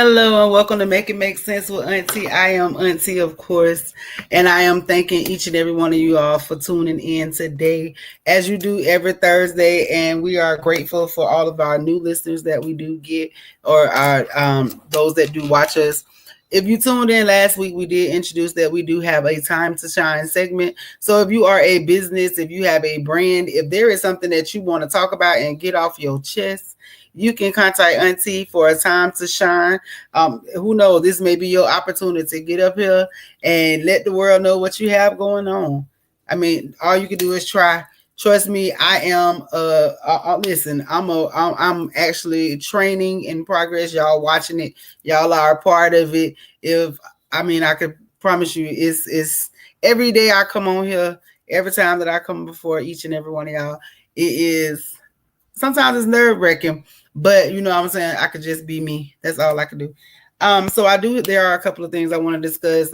Hello and welcome to Make It Make Sense with Auntie. I am Auntie, of course, and I am thanking each and every one of you all for tuning in today, as you do every Thursday. And we are grateful for all of our new listeners that we do get, or our those that do watch us. If you tuned in last week, we did introduce that we do have a Time to Shine segment. So if you are a business, if you have a brand, if there is something that you want to talk about and get off your chest, you can contact Auntie for a time to shine. Who knows? This may be your opportunity to get up here and let the world know what you have going on. I mean, all you can do is try. Trust me, I am. Listen, I'm actually training in progress. Y'all watching it. Y'all are a part of it. I could promise you, it's every day I come on here. Every time that I come before each and every one of y'all, it is. Sometimes it's nerve wracking, but you know what I'm saying? I could just be me. That's all I could do. There are a couple of things I want to discuss.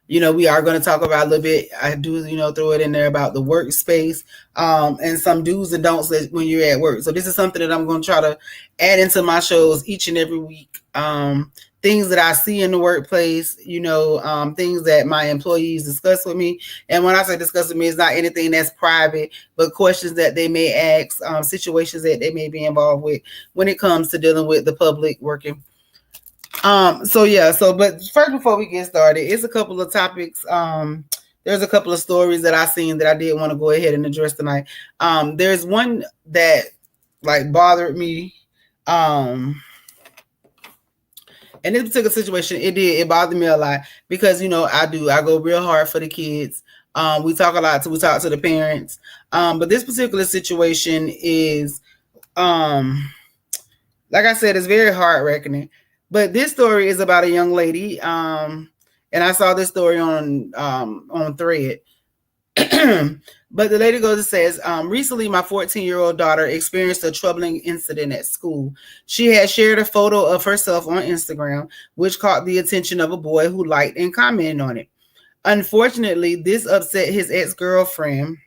We are going to talk about a little bit. I do, throw it in there about the workspace, and some do's and don'ts when you're at work. So this is something that I'm going to try to add into my shows each and every week. Things that I see in the workplace, things that my employees discuss with me. And when I say discuss with me, it's not anything that's private, but questions that they may ask, situations that they may be involved with when it comes to dealing with the public working. But first, before we get started, it's a couple of topics. There's a couple of stories that I seen that I did want to go ahead and address tonight. There's one that bothered me. In this particular situation, it bothered me a lot because, I go real hard for the kids. We talk a lot. We talk to the parents. But this particular situation is, like I said, it's very heart-wrenching. But this story is about a young lady. And I saw this story on Thread. But the lady goes and says, recently my 14-year-old daughter experienced a troubling incident at school. She had shared a photo of herself on Instagram, which caught the attention of a boy who liked and commented on it. Unfortunately, this upset his ex-girlfriend,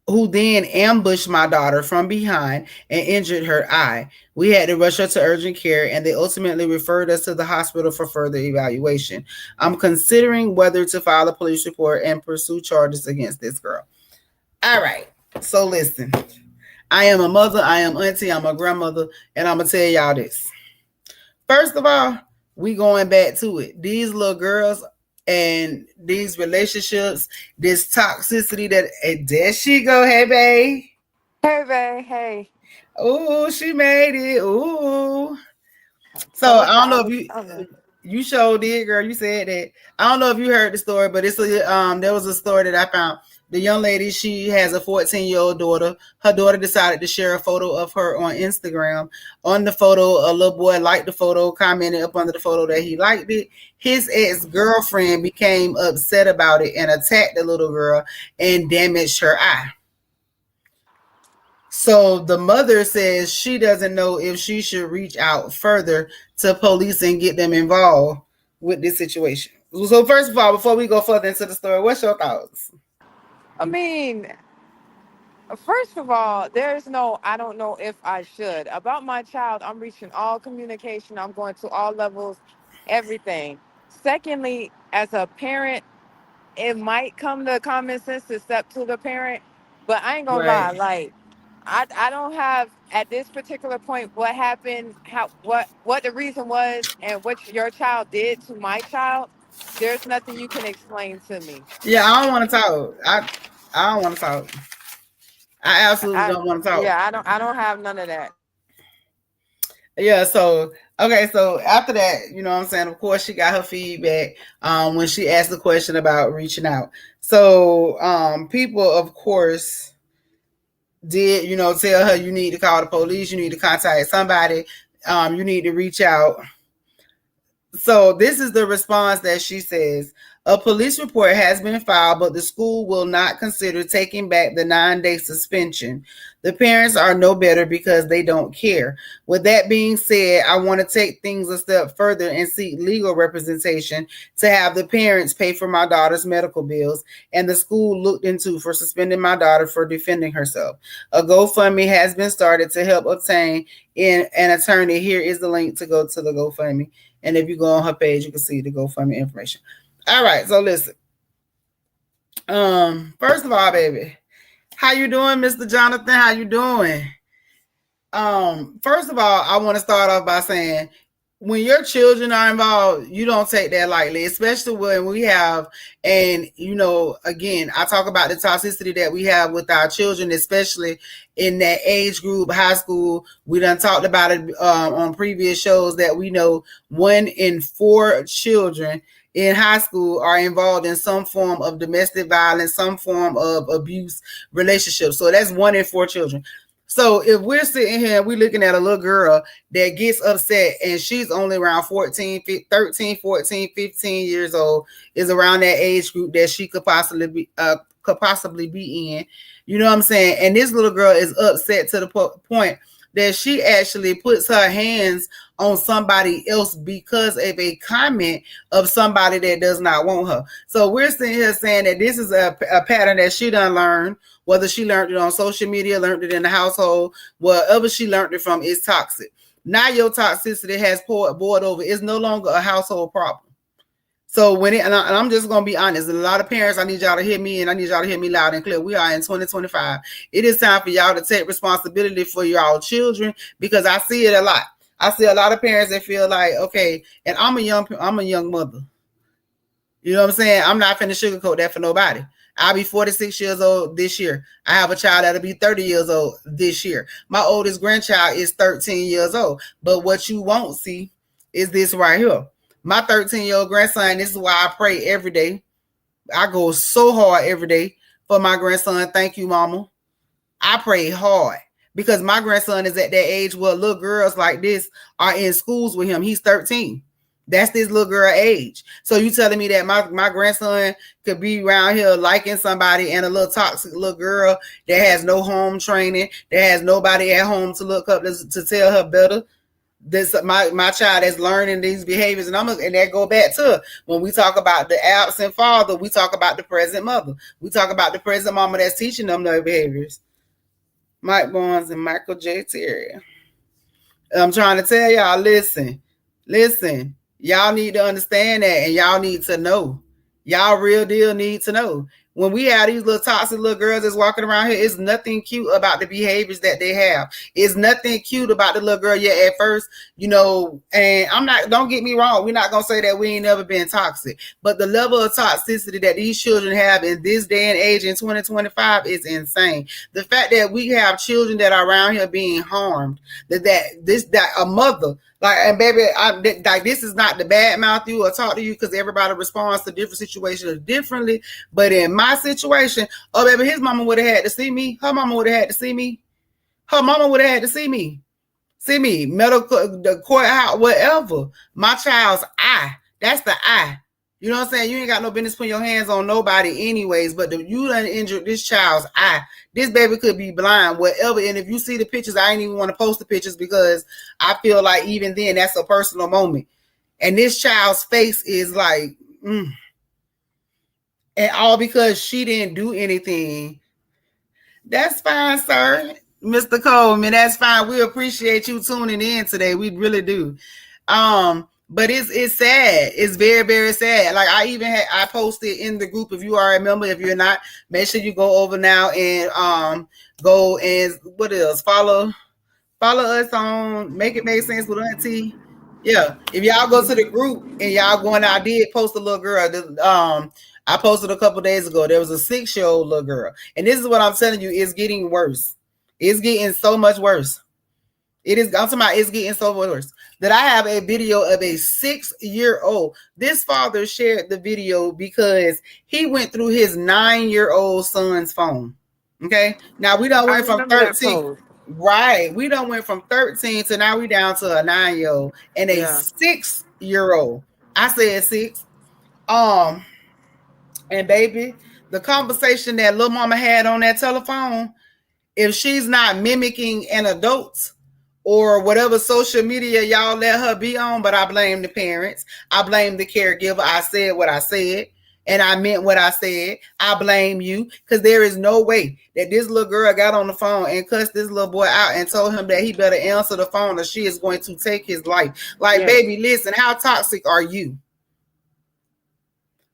who then ambushed my daughter from behind and injured her eye. We had to rush her to urgent care, and they ultimately referred us to the hospital for further evaluation. I'm considering whether to file a police report and pursue charges against this girl. All right. So listen, I am a mother, I am Auntie, I'm a grandmother, and I'm going to tell y'all this. First of all, we going back to it. These little girls and these relationships, this toxicity there she go. Hey, babe. Hey, babe. Hey. Oh, she made it. Oh. So I don't know if you showed it, girl. You said that. I don't know if you heard the story, but there was a story that I found. The young lady, she has a 14-year-old daughter. Her daughter decided to share a photo of her on Instagram. On the photo, a little boy liked the photo, commented up under the photo that he liked it. His ex-girlfriend became upset about it and attacked the little girl and damaged her eye. So the mother says she doesn't know if she should reach out further to police and get them involved with this situation. So first of all, before we go further into the story, what's your thoughts? I mean, first of all, I don't know if I should. About my child, I'm reaching all communication. I'm going to all levels, everything. Secondly, as a parent, it might come to common sense to step to the parent, but I ain't gonna lie, Right. I don't have at this particular point what happened, what the reason was, and what your child did to my child. There's nothing you can explain to me. Yeah, I don't want to talk. I don't want to talk. I absolutely don't want to talk. I don't have none of that. Yeah, so okay, so after that, you know what I'm saying, of course she got her feedback when she asked the question about reaching out. So people of course did, tell her you need to call the police, you need to contact somebody, you need to reach out. So this is the response that she says. A police report has been filed, but the school will not consider taking back the 9-day suspension. The parents are no better because they don't care. With that being said, I want to take things a step further and seek legal representation to have the parents pay for my daughter's medical bills and the school looked into for suspending my daughter for defending herself. A GoFundMe has been started to help obtain an attorney. Here is the link to go to the GoFundMe. And if you go on her page, you can see the GoFundMe information. All right, so listen. First of all, baby, how you doing, Mr. Jonathan? How you doing? First of all, I want to start off by saying when your children are involved, you don't take that lightly, especially when we have, and again, I talk about the toxicity that we have with our children, especially in that age group, high school. We done talked about it on previous shows that we know 1 in 4 children in high school are involved in some form of domestic violence, some form of abuse relationship. So that's 1 in 4 children. So if we're sitting here and we're looking at a little girl that gets upset and she's only around 13, 14, 15 years old, is around that age group that she could possibly be in, you know what I'm saying? And this little girl is upset to the point that she actually puts her hands on somebody else because of a comment of somebody that does not want her. So we're sitting here saying that this is a pattern that she done learned, whether she learned it on social media, learned it in the household, wherever she learned it from is toxic. Now your toxicity has boiled over. It's no longer a household problem. So when it, and I'm just going to be honest, a lot of parents, I need y'all to hear me and I need y'all to hear me loud and clear. We are in 2025. It is time for y'all to take responsibility for your children because I see it a lot. I see a lot of parents that feel like, okay, and I'm a young mother. You know what I'm saying? I'm not finna sugarcoat that for nobody. I'll be 46 years old this year. I have a child that'll be 30 years old this year. My oldest grandchild is 13 years old. But what you won't see is this right here. My 13-year-old grandson, this is why I pray every day. I go so hard every day for my grandson. Thank you, mama. I pray hard because my grandson is at that age where little girls like this are in schools with him. He's 13. That's this little girl age. So you telling me that my grandson could be around here liking somebody and a little toxic little girl that has no home training, that has nobody at home to look up to tell her better? This my child is learning these behaviors, and that go back to when we talk about the absent father, we talk about the present mother, we talk about the present mama that's teaching them their behaviors. Mike Barnes and Michael J. Terry. I'm trying to tell y'all, listen, y'all need to understand that, and y'all need to know. Y'all real deal need to know. When we have these little toxic little girls that's walking around here, it's nothing cute about the behaviors that they have. It's nothing cute about the little girl yet at first, and don't get me wrong, we're not going to say that we ain't never been toxic, but the level of toxicity that these children have in this day and age in 2025 is insane. The fact that we have children that are around here being harmed, that a mother, like, and baby, this is not the bad mouth you or talk to you because everybody responds to different situations differently. But in my situation, oh baby, his mama would have had to see me. Her mama would have had to see me. Her mama would have had to see me. See me, medical, the courthouse, whatever. My child's eye. That's the eye. You know what I'm saying? You ain't got no business putting your hands on nobody anyways, but you done injured this child's eye. This baby could be blind, whatever. And if you see the pictures, I ain't even want to post the pictures because I feel like even then that's a personal moment. And this child's face is like, and all because she didn't do anything. That's fine, sir. Mr. Coleman, that's fine. We appreciate you tuning in today. We really do. But it's sad. It's very, very sad. Like I posted in the group. If you are a member, if you're not, make sure you go over now and go and what else? Follow us on Make It Make Sense with Auntie. Yeah. If y'all go to the group and y'all going, I did post a little girl. I posted a couple days ago. There was a 6-year-old little girl, and this is what I'm telling you: it's getting worse. It's getting so much worse. I'm talking about it's getting so much worse that I have a video of a 6-year-old. This father shared the video because he went through his 9-year-old son's phone. Okay, now we don't went from 13. Right, we don't went from 13 to now we down to a 9-year-old and a 6 year old. I said 6. Um, and baby, the conversation that little mama had on that telephone, if she's not mimicking an adult or whatever social media y'all let her be on, but I blame the parents. I blame the caregiver. I said what I said and I meant what I said. I blame you because there is no way that this little girl got on the phone and cussed this little boy out and told him that he better answer the phone or she is going to take his life. Like, Yes. baby, listen, how toxic are you?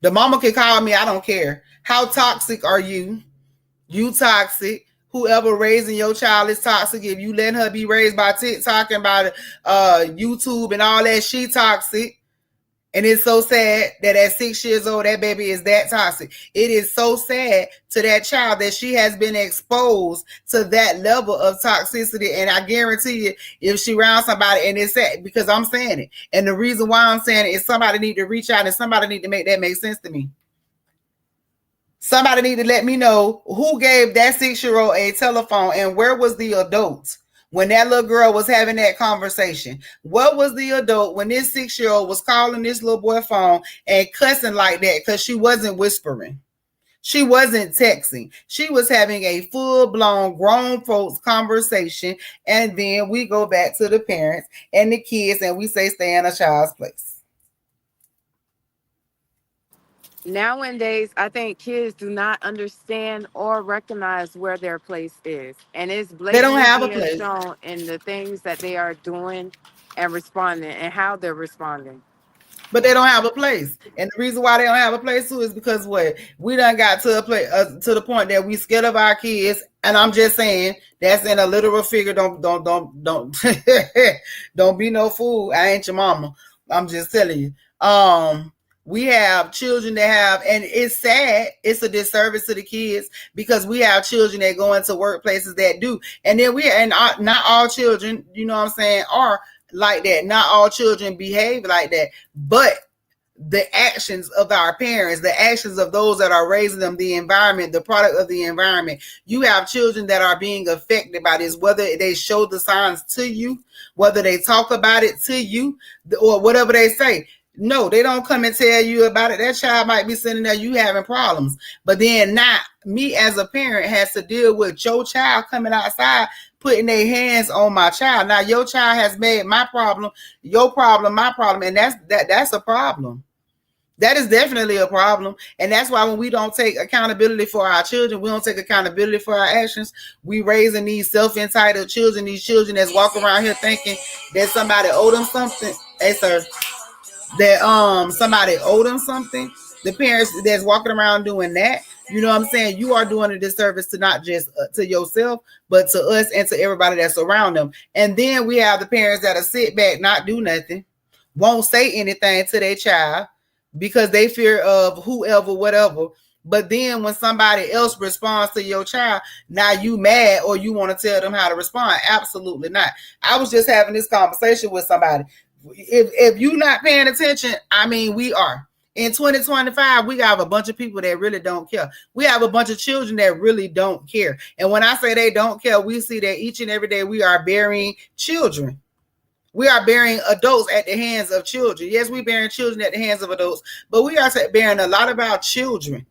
The mama can call me, I don't care. How toxic are you? You toxic. Whoever raising your child is toxic. If you let her be raised by TikTok and by YouTube and all that, she toxic. And it's so sad that at 6 years old, that baby is that toxic. It is so sad to that child that she has been exposed to that level of toxicity. And I guarantee you, if she around somebody, and it's sad because I'm saying it. And the reason why I'm saying it is somebody need to reach out and somebody need to make that make sense to me. Somebody need to let me know who gave that 6-year-old a telephone and where was the adult when that little girl was having that conversation. What was the adult when this 6-year-old was calling this little boy phone and cussing like that because she wasn't whispering. She wasn't texting. She was having a full-blown grown folks conversation. And then we go back to the parents and the kids and we say stay in a child's place. Nowadays, I think kids do not understand or recognize where their place is. And it's They don't blatantly have a being place. shown in the things that they are doing and responding and how they're responding. But they don't have a place. And the reason why they don't have a place too is because what we done got to a place to the point that we scared of our kids. And I'm just saying that's in a literal figure. Don't don't be no fool. I ain't your mama. I'm just telling you. We have children that have, and it's sad. It's a disservice to the kids because we have children that go into workplaces that do, and then not all children, you know what I'm saying, are like that. Not all children behave like that, but the actions of our parents, the actions of those that are raising them, the environment, the product of the environment. You have children that are being affected by this, whether they show the signs to you, whether they talk about it to you, or whatever they say. No, they don't come and tell you about it. That child might be sitting there, you having problems. But then not me as a parent has to deal with your child coming outside, putting their hands on my child. Now your child has made my problem, your problem, my problem. And that's a problem. That is definitely a problem. And that's why when we don't take accountability for our children, we don't take accountability for our actions, we raising these self-entitled children, these children that's walking around here thinking that somebody owe them something. Hey, sir. That somebody owe them something. The parents that's walking around doing that, you know what I'm saying? You are doing a disservice to not just to yourself, but to us and to everybody that's around them. And then we have the parents that'll sit back, not do nothing, won't say anything to their child because they fear of whoever, whatever. But then when somebody else responds to your child, now you mad or you want to tell them how to respond. Absolutely not. I was just having this conversation with somebody. If you're not paying attention, I mean, we are. In 2025, we have a bunch of people that really don't care. We have a bunch of children that really don't care. And when I say they don't care, we see that each and every day we are burying children. We are burying adults at the hands of children. Yes, we're burying children at the hands of adults, but we are burying a lot of our children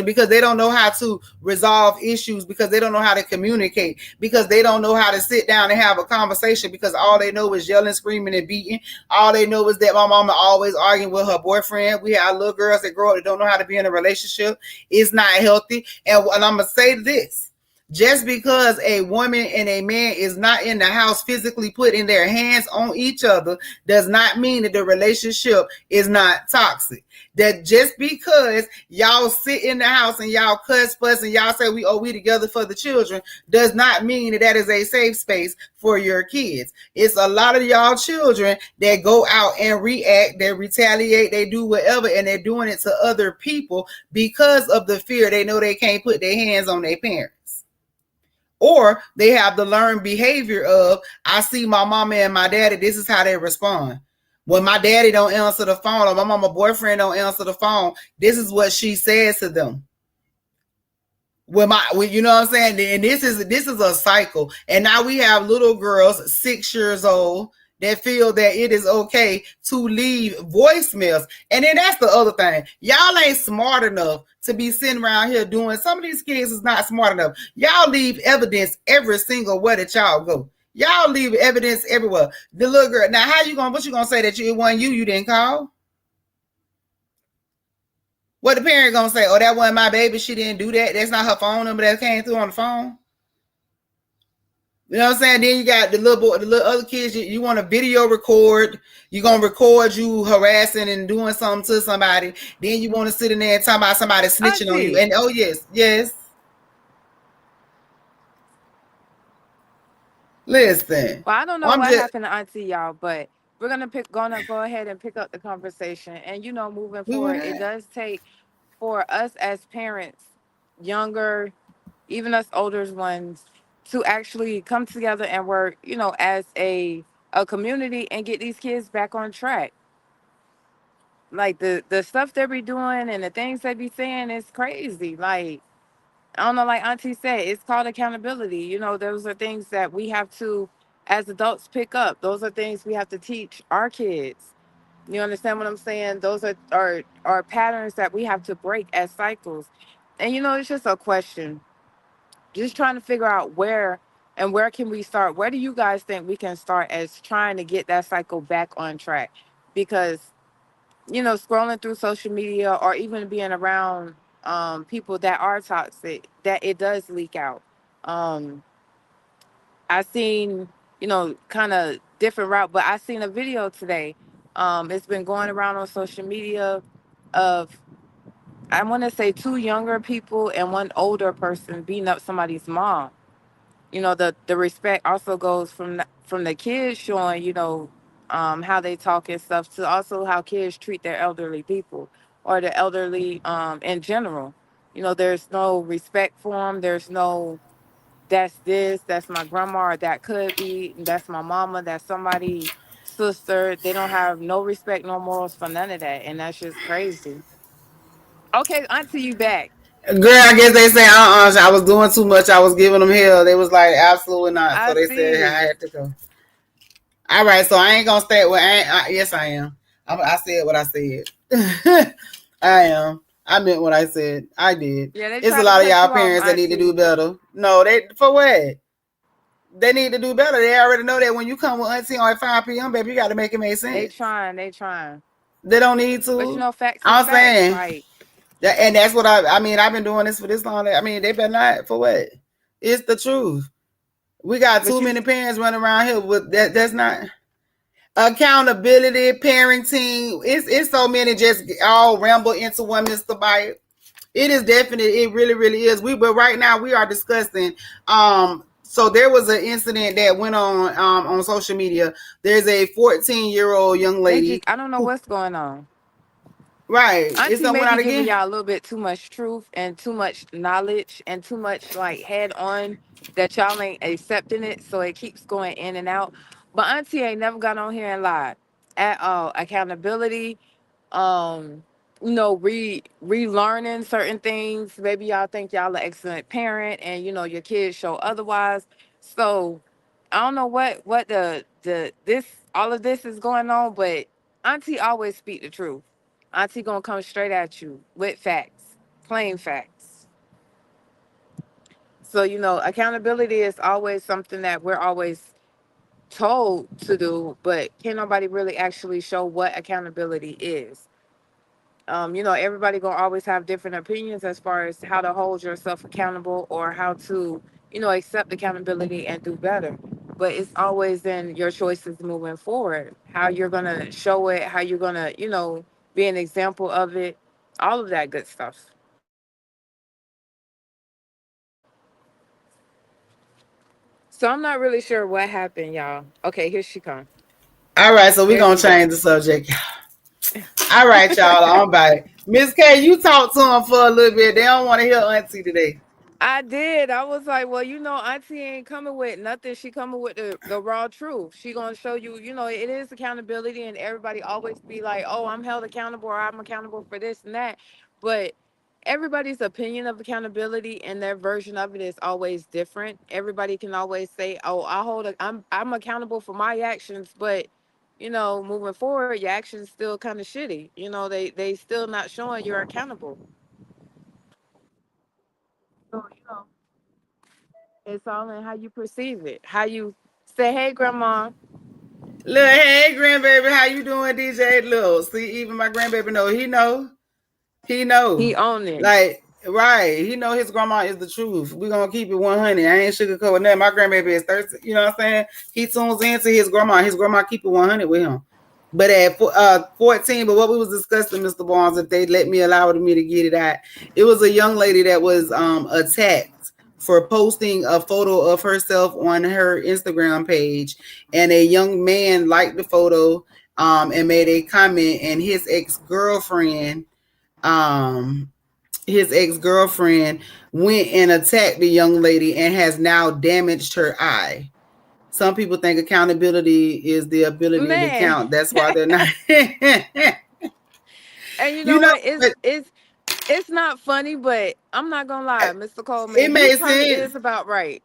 because they don't know how to resolve issues, because they don't know how to communicate, because they don't know how to sit down and have a conversation, because all they know is yelling, screaming, and beating. All they know is that my mama always arguing with her boyfriend. We have little girls that grow up that don't know how to be in a relationship. It's not healthy. And I'm going to say this. Just because a woman and a man is not in the house physically putting their hands on each other does not mean that the relationship is not toxic. That just because y'all sit in the house and y'all cuss, fuss, and y'all say we together for the children does not mean that is a safe space for your kids. It's a lot of y'all children that go out and react, they retaliate, they do whatever, and they're doing it to other people because of the fear they know they can't put their hands on their parents. Or they have the learned behavior of, I see my mama and my daddy, this is how they respond. When my daddy don't answer the phone or my mama boyfriend don't answer the phone, this is what she says to them. You know what I'm saying? And this is a cycle. And now we have little girls, 6 years old, that feel that it is okay to leave voicemails. And then that's the other thing. Y'all ain't smart enough to be sitting around here doing. Some of these kids is not smart enough. Y'all leave evidence every single where that y'all go. Y'all leave evidence everywhere. The little girl. Now, how you gonna? What you gonna say that it wasn't you? You didn't call? What the parent gonna say? Oh, that wasn't my baby. She didn't do that. That's not her phone number that came through on the phone. You know what I'm saying? Then you got the little boy, the little other kids. You want to video record. You gonna record you harassing and doing something to somebody. Then you want to sit in there and talk about somebody snitching on you. Auntie. And oh yes, yes. Listen, Well, I don't know I'm what just happened to Auntie, y'all, but we're gonna go ahead and pick up the conversation. And moving we went forward, it out. does take for us as parents, younger, even us older ones, to actually come together and work, as a community and get these kids back on track. Like the stuff they be doing and the things they be saying is crazy. Like, I don't know, like Auntie said, it's called accountability. Those are things that we have to, as adults, pick up. Those are things we have to teach our kids. You understand what I'm saying? Those are patterns that we have to break as cycles. And it's just a question. Just trying to figure out where can we start? Where do you guys think we can start as trying to get that cycle back on track? Because scrolling through social media or even being around people that are toxic, that it does leak out. Um, I seen, kind of different route, but I seen a video today. It's been going around on social media of, I want to say, two younger people and one older person beating up somebody's mom. The respect also goes from the kids showing, how they talk and stuff, to also how kids treat their elderly people or the elderly in general. There's no respect for them. There's no, that's this, that's my grandma, or that could be, that's my mama, that's somebody sister. They don't have no respect, no morals for none of that, and that's just crazy. Okay, Auntie, you back. Girl, I guess they say I was doing too much. I was giving them hell. They was like absolutely not. So I they said I see. had to go. All right, so I ain't gonna stay with. Yes, I am. I said what I said. I am. I meant what I said. I did. Yeah, they It's a tried to lot of cut y'all you off, parents that need to do Auntie. better. No, they for what? They need to do better. They already know that when you come with Auntie on at 5 p.m., baby, you got to make it make They sense. trying, they trying. They don't need But to. facts is I'm facts. saying Like, that, and that's what I mean. I've been doing this for this long. I mean, they better not for what? It's the truth. We got but too you many parents running around here with that. That's not accountability, parenting. It's so many just all ramble into one, Mr. Bite. It is definitely, it really, really is. But right now we are discussing. So there was an incident that went on social media. There's a 14-year-old young they just, lady I don't know who, what's going on. right, it's Auntie done may went be out giving again. y'all a little bit too much truth and too much knowledge and too much like head on, that y'all ain't accepting it, so it keeps going in and out. But Auntie ain't never got on here and lied at all. Accountability, um, relearning certain things. Maybe y'all think y'all an excellent parent, and your kids show otherwise. So I don't know what the this all of this is going on, but Auntie always speak the truth. Auntie gonna come straight at you with facts, plain facts. So accountability is always something that we're always told to do, but can nobody really actually show what accountability is? Everybody gonna always have different opinions as far as how to hold yourself accountable or how to, accept accountability and do better. But it's always in your choices moving forward, how you're gonna show it, how you're gonna, be an example of it, all of that good stuff. So I'm not really sure what happened, y'all. Okay, here she come. All right, so we're There gonna she go. change the subject. All right, y'all, I'm back. Miss K, you talk to them for a little bit. They don't want to hear Auntie today. I did. I was like, well, Auntie ain't coming with nothing. She coming with the raw truth. She gonna show you, it is accountability, and everybody always be like, oh, I'm held accountable or I'm accountable for this and that. But everybody's opinion of accountability and their version of it is always different. Everybody can always say, "Oh, I'm accountable for my actions," but moving forward, your actions still kind of shitty. They still not showing you're accountable. So, it's all in how you perceive it. How you say, "Hey, grandma." Look, hey, grandbaby, how you doing, DJ? Look, see, even my grandbaby know. He know. He know. He own it. Like, right. He know his grandma is the truth. We gonna keep it 100. I ain't sugarcoating that. My grandbaby is 30. You know what I'm saying? He tunes into his grandma. His grandma keep it 100 with him. But at 14, but what we was discussing, Mr. Barnes, if they let me allow me to get it out, it was a young lady that was attacked for posting a photo of herself on her Instagram page, and a young man liked the photo and made a comment, and um his ex-girlfriend went and attacked the young lady and has now damaged her eye. Some people think accountability is the ability to Man. count. That's why they're not. And you You know know, what? It's not funny, but I'm not gonna lie, Mr. it Coleman, he makes probably sense. is about right.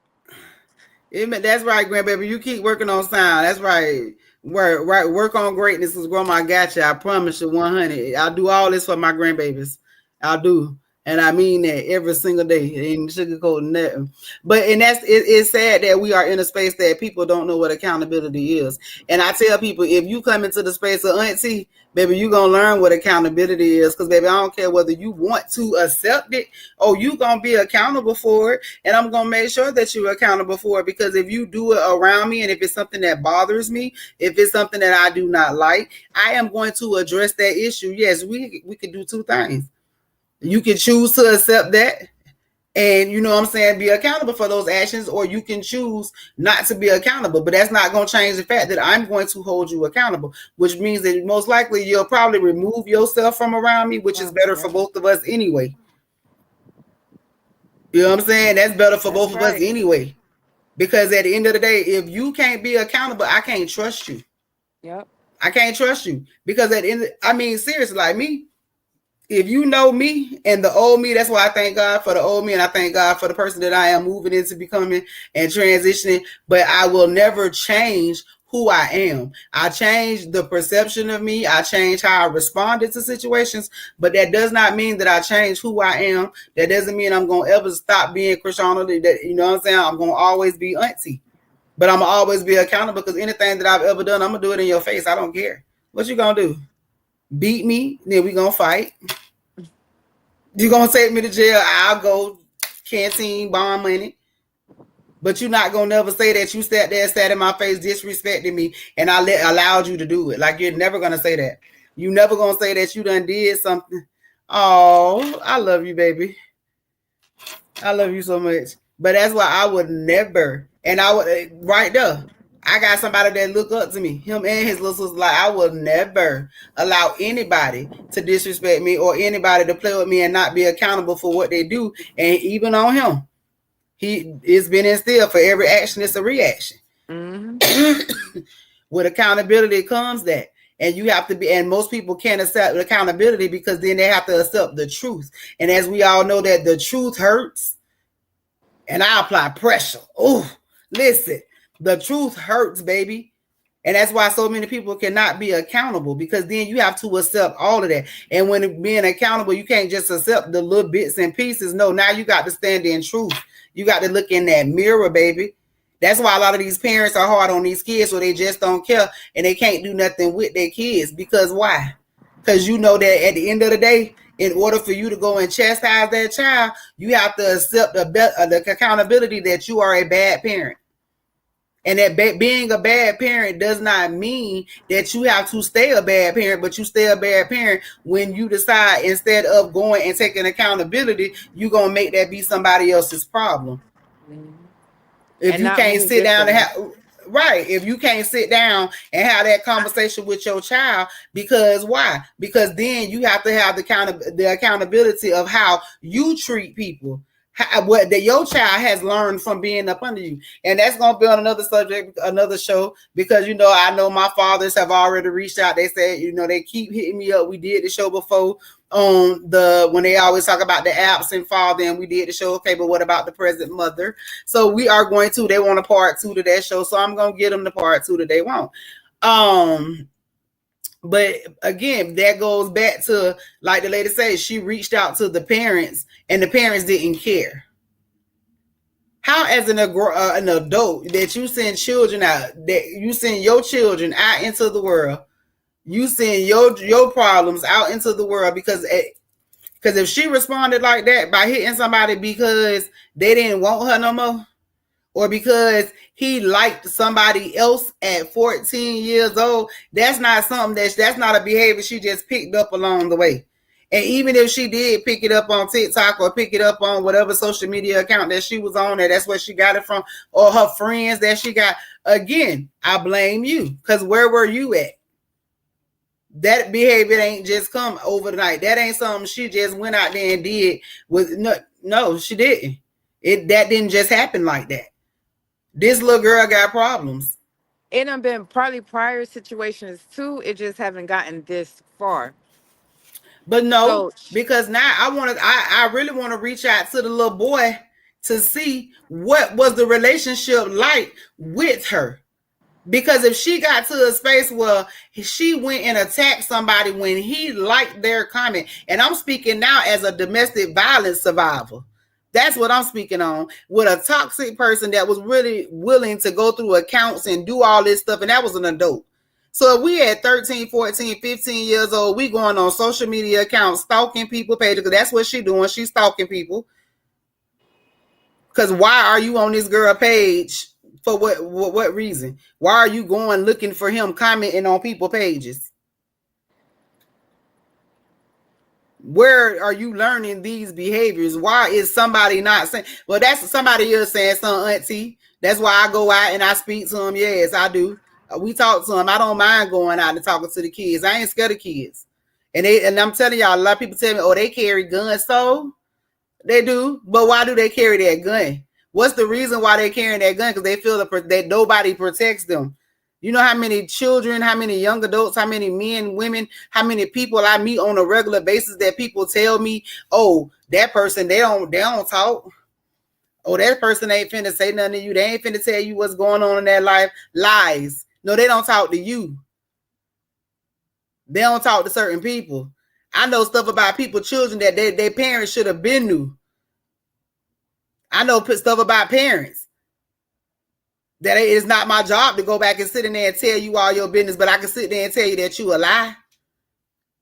That's right, grandbaby. You keep working on sound. That's right. Work on greatness, because grandma got you. I promise you, 100. I'll do all this for my grandbabies. I'll do, and I mean that every single day. Ain't sugarcoating nothing. But it's sad that we are in a space that people don't know what accountability is. And I tell people, if you come into the space of Auntie, baby, you gonna learn what accountability is. Because baby, I don't care whether you want to accept it or you gonna be accountable for it, and I'm gonna make sure that you're accountable for it. Because if you do it around me, and if it's something that bothers me, if it's something that I do not like, I am going to address that issue. Yes, we can do two things. You can choose to accept that, and you know what I'm saying, be accountable for those actions, or you can choose not to be accountable. But that's not going to change the fact that I'm going to hold you accountable, which means that most likely you'll probably remove yourself from around me, which is better for Yep. both of us anyway. You know what I'm saying? That's better for That's both of us right. anyway. Because at the end of the day, if you can't be accountable, I can't trust you. Yep. I can't trust you. Because at the end, I mean, seriously, like me, if you know me and the old me, that's why I thank God for the old me, and I thank God for the person that I am moving into becoming and transitioning. But I will never change who I am. I change the perception of me. I change how I responded to situations, but that does not mean that I change who I am. That doesn't mean I'm going to ever stop being Christiana. That, you know what I'm saying? I'm going to always be Auntie, but I'm going to always be accountable, because anything that I've ever done, I'm going to do it in your face. I don't care. What you going to do? Beat me? Then we going to fight. You gonna take me to jail? I'll go canteen bond money. But you're not gonna never say that you sat there, sat in my face, disrespecting me, and allowed you to do it. Like, you're never gonna say that. You never gonna say that you done did something. Oh, I love you, baby. I love you so much. But that's why I would never. And I would right there. I got somebody that look up to me, him and his little sister. Like, I will never allow anybody to disrespect me, or anybody to play with me and not be accountable for what they do. And even on him, it's been instilled, for every action, it's a reaction. Mm-hmm. With accountability comes that. And you have to be, and most people can't accept accountability, because then they have to accept the truth. And as we all know, that the truth hurts, and I apply pressure. Oh, listen, the truth hurts, baby. And that's why so many people cannot be accountable, because then you have to accept all of that. And when being accountable, you can't just accept the little bits and pieces. No, now you got to stand in truth. You got to look in that mirror, baby. That's why a lot of these parents are hard on these kids, so they just don't care, and they can't do nothing with their kids. Because why? Because you know that at the end of the day, in order for you to go and chastise that child, you have to accept the accountability that you are a bad parent. And that being a bad parent does not mean that you have to stay a bad parent, but you stay a bad parent when you decide, instead of going and taking accountability, you're going to make that be somebody else's problem. Mm-hmm. If And you not can't move sit down and differently. have, right, if you can't sit down and have that conversation with your child, because why? Because then you have to have the accountability of how you treat people. what that your child has learned from being up under you. And that's going to be on another subject, another show, because I know my fathers have already reached out. They said, they keep hitting me up. We did the show before on when they always talk about the absent father, and we did the show. Okay, but what about the present mother? So we are going to, they want a part 2 to that show, so I'm going to get them the part 2 that they want. But again, that goes back to, like the lady said, she reached out to the parents and the parents didn't care. How, as an adult, that you send children out, that you send your children out into the world, you send your problems out into the world, because if she responded like that by hitting somebody because they didn't want her no more, or because he liked somebody else at 14 years old, that's not something that's not a behavior she just picked up along the way. And even if she did pick it up on TikTok or pick it up on whatever social media account that she was on, that's where she got it from, or her friends that she got, again, I blame you, because where were you at? That behavior ain't just come overnight. That ain't something she just went out there and did. No, she didn't. That didn't just happen like that. This little girl got problems. It done been probably prior situations too. It just haven't gotten this far. But no, because now I really want to reach out to the little boy to see what was the relationship like with her. Because if she got to a space where she went and attacked somebody when he liked their comment, and I'm speaking now as a domestic violence survivor, that's what I'm speaking on, with a toxic person that was really willing to go through accounts and do all this stuff, and that was an adult. So if we at 13, 14, 15 years old, we going on social media accounts, stalking people pages, because that's what she doing. She's stalking people. Because why are you on this girl page? For what reason? Why are you going looking for him commenting on people pages? Where are you learning these behaviors? Why is somebody not saying? Well, that's somebody else saying something, Auntie. That's why I go out and I speak to them. Yes, I do. We talk to them. I don't mind going out and talking to the kids. I ain't scared of kids. And I'm telling y'all, a lot of people tell me, oh, they carry guns. So they do. But why do they carry that gun? What's the reason why they're carrying that gun? Because they feel that nobody protects them. You know how many children, how many young adults, how many men, women, how many people I meet on a regular basis that people tell me, oh, that person, they don't talk. Oh, that person ain't finna say nothing to you. They ain't finna tell you what's going on in their life. Lies. No, they don't talk to you. They don't talk to certain people. I know stuff about people, children that their parents should have been knew. I know stuff about parents that it is not my job to go back and sit in there and tell you all your business, but I can sit there and tell you that you a lie.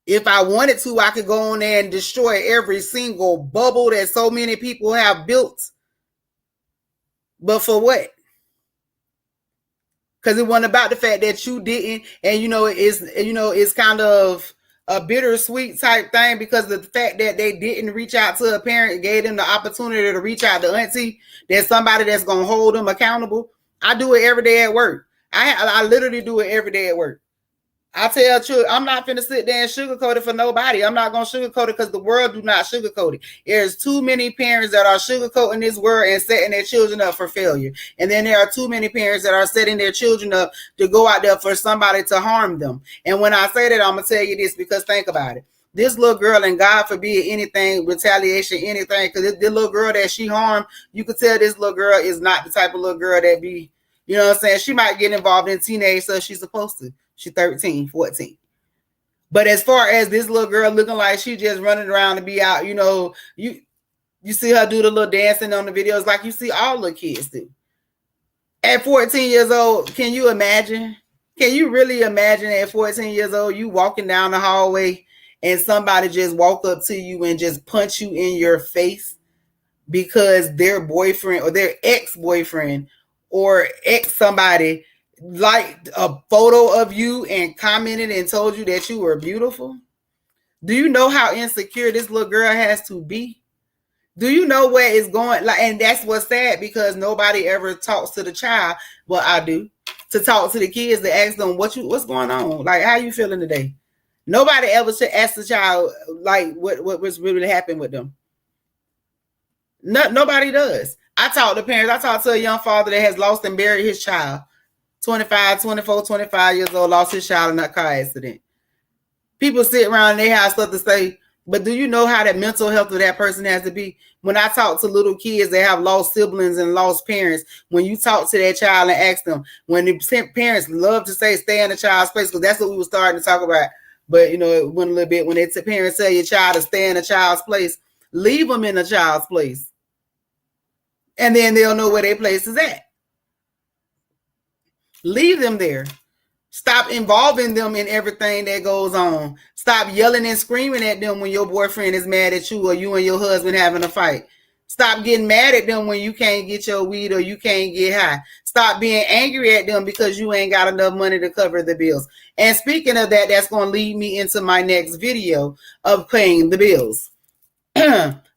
If I wanted to, I could go on there and destroy every single bubble that so many people have built. But for what? Because it wasn't about the fact that you didn't, and it's kind of a bittersweet type thing, because of the fact that they didn't reach out to a parent, gave them the opportunity to reach out to Auntie. There's somebody that's gonna hold them accountable. I do it every day at work. I literally do it every day at work. I tell children, I'm not finna sit there and sugarcoat it for nobody. I'm not gonna sugarcoat it, because the world do not sugarcoat it. There's too many parents that are sugarcoating this world and setting their children up for failure. And then there are too many parents that are setting their children up to go out there for somebody to harm them. And when I say that, I'm gonna tell you this, because think about it. This little girl, and God forbid anything, retaliation, anything, because this little girl that she harmed, you could tell this little girl is not the type of little girl that be, you know what I'm saying? She might get involved in teenage stuff she's supposed to. She's 13, 14. But as far as this little girl looking like she just running around to be out, you see her do the little dancing on the videos like you see all the kids do. At 14 years old, can you imagine? Can you really imagine at 14 years old, you walking down the hallway and somebody just walk up to you and just punch you in your face because their boyfriend or their ex-boyfriend or ex somebody liked a photo of you and commented and told you that you were beautiful? Do you know how insecure this little girl has to be? Do you know where it's going? And that's what's sad, because nobody ever talks to the child. Well, I do. To talk to the kids, to ask them what's going on, like how you feeling today. Nobody ever should ask the child like what's really happened with them. Nobody does. I talk to parents. I talk to a young father that has lost and buried his child. 25, 24, 25 years old, lost his child in a car accident. People sit around and they have stuff to say, but do you know how that mental health of that person has to be? When I talk to little kids that have lost siblings and lost parents, when you talk to that child and ask them, when the parents love to say stay in the child's place, because that's what we were starting to talk about. But it went a little bit when parents tell your child to stay in a child's place, leave them in a child's place, and then they'll know where their place is at. Leave them there. Stop involving them in everything that goes on. Stop yelling and screaming at them when your boyfriend is mad at you or you and your husband having a fight. Stop getting mad at them when you can't get your weed or you can't get high. Stop being angry at them because you ain't got enough money to cover the bills. And speaking of that, that's going to lead me into my next video of paying the bills.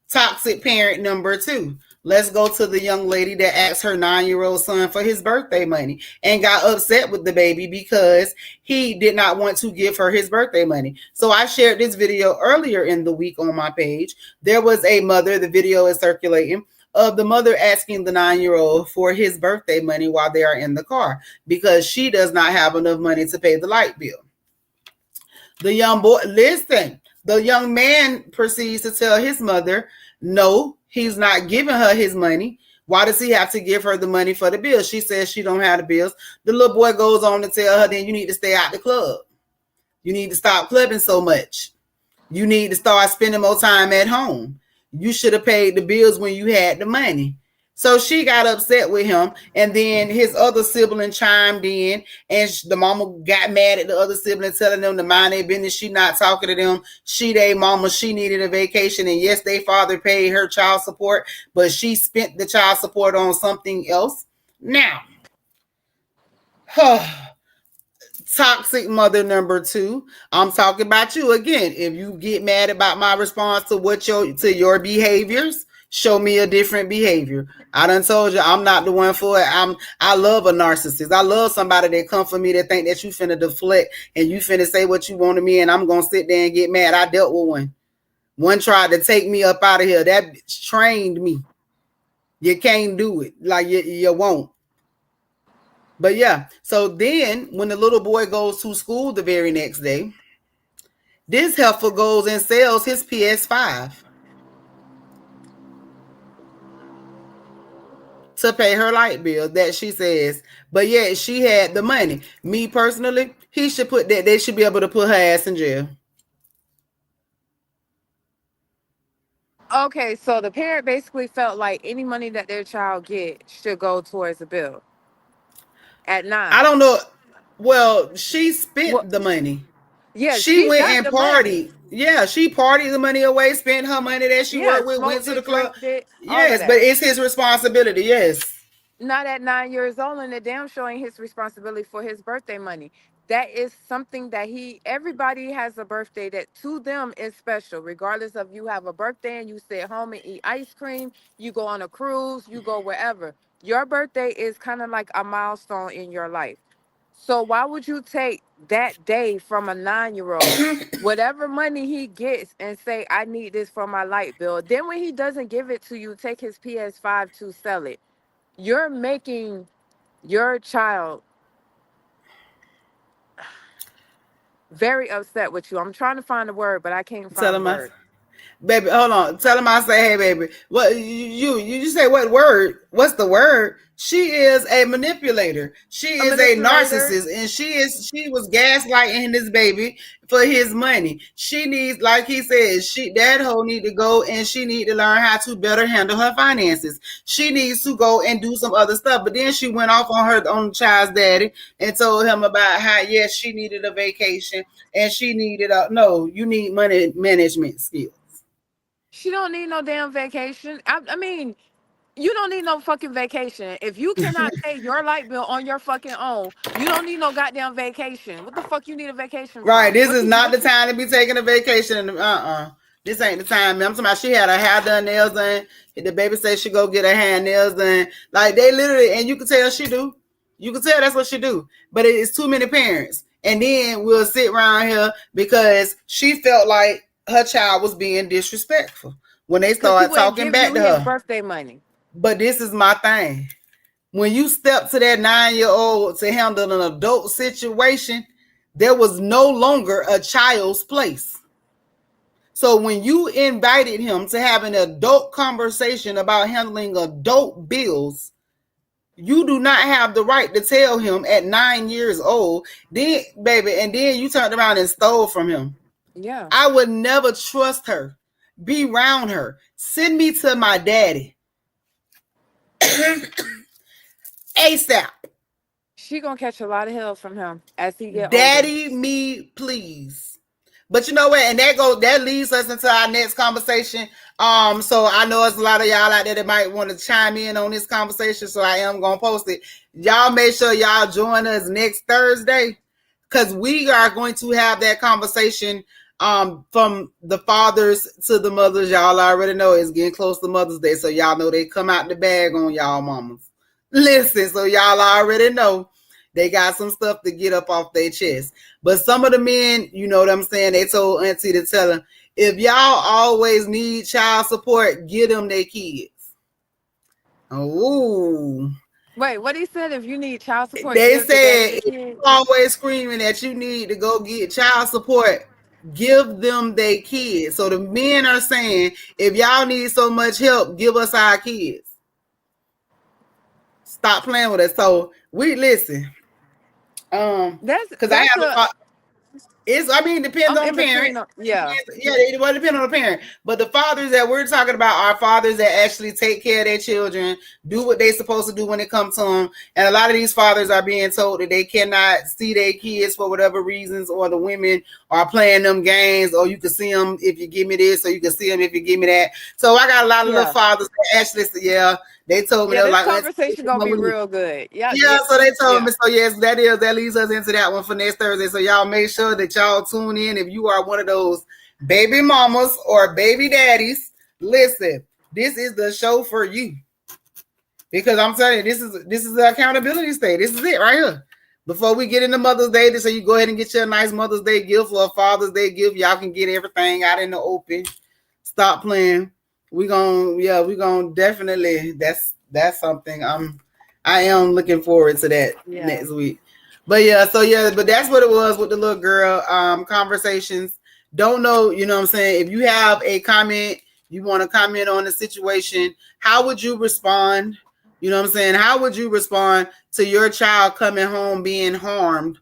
Toxic parent number 2. Let's go to the young lady that asked her 9-year-old son for his birthday money and got upset with the baby because he did not want to give her his birthday money. So I shared this video earlier in the week on my page. There was a mother, the video is circulating, of the mother asking the 9-year-old for his birthday money while they are in the car because she does not have enough money to pay the light bill. The young boy, listen, the young man proceeds to tell his mother, no, he's not giving her his money. Why does he have to give her the money for the bills? She says she don't have the bills. The little boy goes on to tell her, then you need to stay out the club. You need to stop clubbing so much. You need to start spending more time at home. You should have paid the bills when you had the money. So she got upset with him, and then his other sibling chimed in, and the mama got mad at the other sibling, telling them to mind their business. She not talking to them. They mama, she needed a vacation, and yes, they father paid her child support, but she spent the child support on something else. Now, toxic mother number 2. I'm talking about you again. If you get mad about my response to your behaviors, show me a different behavior. I done told you I'm not the one for it. I love a narcissist. I love somebody that come for me that think that you finna deflect and you finna say what you want to me and I'm gonna sit there and get mad. I dealt with one. One tried to take me up out of here. That trained me. You can't do it. Like you won't. But yeah, so then when the little boy goes to school the very next day, this heifer goes and sells his PS5 to pay her light bill that she says, but yet she had the money. Me personally, they should be able to put her ass in jail. Okay, so the parent basically felt like any money that their child get should go towards the bill at 9. I don't know. Well, she Well, spent the money. yeah, She she went got and the money. partied. Yeah, she partied the money away, spent her money that she Yeah, worked with, went smoked to the it, club. drank it, all of Yes, but that. it's his responsibility. Yes. Not at 9 years old, and the damn showing his responsibility for his birthday money. That is something that everybody has a birthday that to them is special, regardless of you have a birthday and you sit home and eat ice cream, you go on a cruise, you go wherever. Your birthday is kind of like a milestone in your life. So why would you take that day from a 9-year-old, whatever money he gets, and say, I need this for my light bill? Then when he doesn't give it to you, take his PS5 to sell it. You're making your child very upset with you. I'm trying to find a word, but I can't Tell find the him I word. Baby, hold on. Tell him I say, hey, baby. What you say? What word? What's the word? She is a manipulator. She A is a manipulator. narcissist, and she was gaslighting this baby for his money. She needs, like he says, that hoe need to go and she need to learn how to better handle her finances. She needs to go and do some other stuff. But then she went off on the child's daddy and told him about how yes she needed a vacation and she needed no, you need money management skills. She don't need no damn vacation. I mean, you don't need no fucking vacation. If you cannot pay your light bill on your fucking own, you don't need no goddamn vacation. What the fuck you need a vacation Right. from? This What is you not what the you time to be taking a vacation. This ain't the time. I'm talking about she had her hair done, nails done. The baby said she go get her hair and nails done. Like they literally, and you can tell she do. You can tell that's what she do. But it's too many parents. And then we'll sit around here because she felt like her child was being disrespectful. when they Cause he start wouldn't talking give you back to his her. birthday money. But this is my thing. When you step to that 9-year old to handle an adult situation, there was no longer a child's place. So when you invited him to have an adult conversation about handling adult bills, you do not have the right to tell him at 9 years old, then baby, and then you turned around and stole from him. Yeah. I would never trust her, be around her. Send me to my daddy ASAP. She gonna catch a lot of hell from him as he get older. Daddy me, please. But you know what? And that leads us into our next conversation. So I know there's a lot of y'all out there that might want to chime in on this conversation. So I am gonna post it. Y'all make sure y'all join us next Thursday, because we are going to have that conversation from the fathers to the mothers. Y'all already know it's getting close to Mother's Day, so y'all know they come out the bag on y'all mamas. Listen, so y'all already know they got some stuff to get up off their chest. But some of the men, you know what I'm saying, they told Auntie to tell them, if y'all always need child support, give them their kids. Oh. Wait, what he said? If you need child support, They give the daddy said your if kid. you always screaming that you need to go get child support, give them their kids. So the men are saying, if y'all need so much help, give us our kids. Stop playing with us. So we listen. Because I That's have a a depends I'm on in the parent. between. Yeah, Yeah, it will depend on the parent. But the fathers that we're talking about are fathers that actually take care of their children, do what they're supposed to do when it comes to them. And a lot of these fathers are being told that they cannot see their kids for whatever reasons, or the women are playing them games, or you can see them if you give me this, or you can see them if you give me that. So I got a lot of little yeah, fathers that actually say, yeah, they told me, yeah. they were This like, conversation gonna be real good. Yeah, yeah, yeah, so they told yeah. me. So yes, that leads us into that one for next Thursday. So y'all make sure that y'all tune in if you are one of those baby mamas or baby daddies. Listen, this is the show for you, because I'm telling you, this is the accountability state. This is it right here. Before we get into Mother's Day, so you go ahead and get your nice Mother's Day gift or a Father's Day gift. Y'all can get everything out in the open. Stop playing. We gonna definitely. That's something. I am looking forward to that Yeah. next week. But that's what it was with the little girl conversations. Don't know, you know what I'm saying? If you have a comment, you want to comment on the situation, how would you respond? You know what I'm saying? How would you respond to your child coming home being harmed?